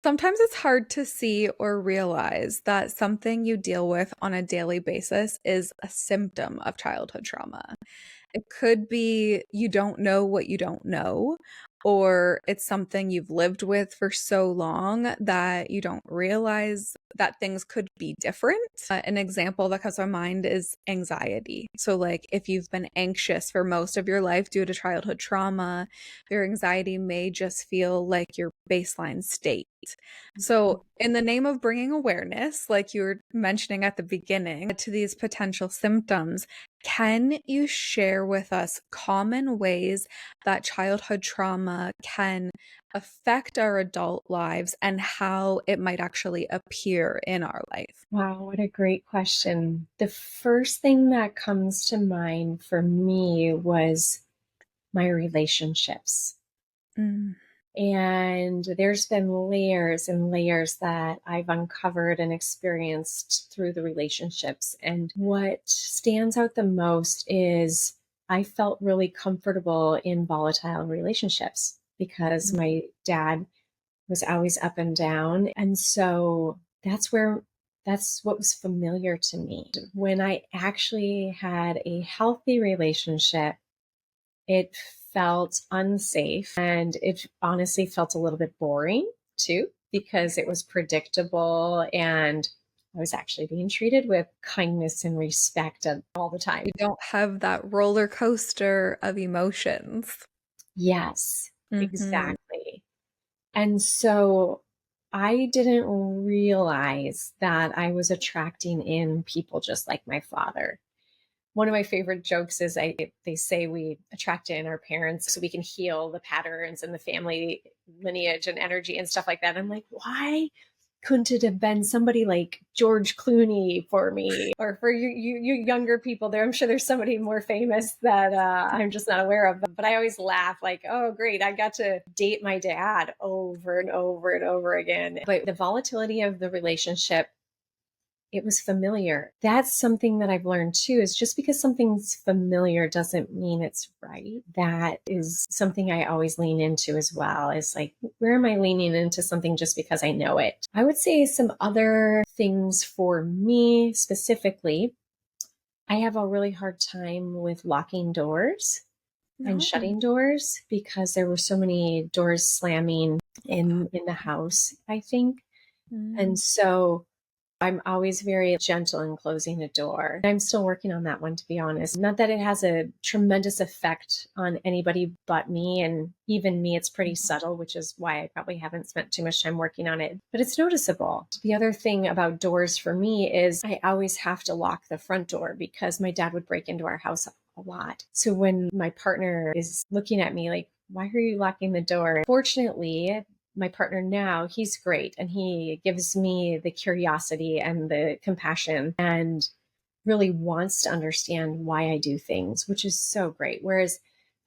Sometimes it's hard to see or realize that something you deal with on a daily basis is a symptom of childhood trauma. It could be you don't know what you don't know, or it's something you've lived with for so long that you don't realize that things could be different. An example that comes to my mind is anxiety. So, like, if you've been anxious for most of your life due to childhood trauma, your anxiety may just feel like your baseline state. So, in the name of bringing awareness, like you were mentioning at the beginning, to these potential symptoms, can you share with us common ways that childhood trauma can affect our adult lives and how it might actually appear in our life? Wow, what a great question. The first thing that comes to mind for me was my relationships. Mm, And there's been layers and layers that I've uncovered and experienced through the relationships. And what stands out the most is I felt really comfortable in volatile relationships because mm, my dad was always up and down. And so that's what was familiar to me. When I actually had a healthy relationship, it felt unsafe and it honestly felt a little bit boring too, because it was predictable and I was actually being treated with kindness and respect all the time. you don't have that roller coaster of emotions. Yes, Hmm. exactly. And so I didn't realize that I was attracting in people just like my father. One of my favorite jokes is they say we attract in our parents so we can heal the patterns and the family lineage and energy and stuff like that. I'm like, why couldn't it have been somebody like George Clooney for me or for you younger people there? I'm sure there's somebody more famous that I'm just not aware of. But I always laugh like, oh, great. I got to date my dad over and over and over again. But the volatility of the relationship, it was familiar. That's something that I've learned too, is just because something's familiar doesn't mean it's right. That is something I always lean into as well. Is like, where am I leaning into something just because I know it? I would say some other things for me specifically. I have a really hard time with locking doors and No. shutting doors because there were so many doors slamming in the house, I think. And Mm. so I'm always very gentle in closing a door. I'm still working on that one, to be honest. Not that it has a tremendous effect on anybody but me. And even me, it's pretty subtle, which is why I probably haven't spent too much time working on it. But it's noticeable. The other thing about doors for me is I always have to lock the front door because my dad would break into our house a lot. So when my partner is looking at me like, why are you locking the door? Fortunately, my partner now, he's great and he gives me the curiosity and the compassion and really wants to understand why I do things, which is so great. Whereas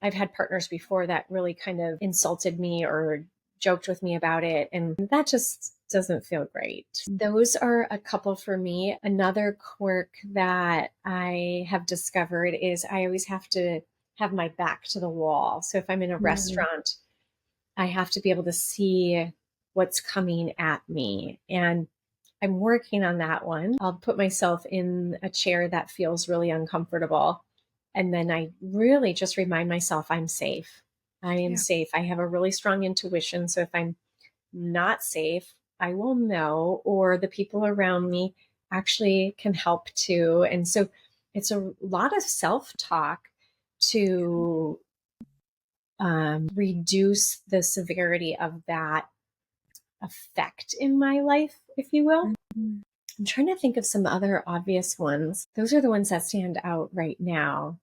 I've had partners before that really kind of insulted me or joked with me about it. And that just doesn't feel great. Those are a couple for me. Another quirk that I have discovered is I always have to have my back to the wall. So if I'm in a Mm. restaurant, I have to be able to see what's coming at me. And I'm working on that one. I'll put myself in a chair that feels really uncomfortable. And then I really just remind myself I'm safe. I am Yeah. safe. I have a really strong intuition. So if I'm not safe, I will know, or the people around me actually can help too. And so it's a lot of self talk to reduce the severity of that effect in my life, if you will. Mhm. I'm trying to think of some other obvious ones. Those are the ones that stand out right now.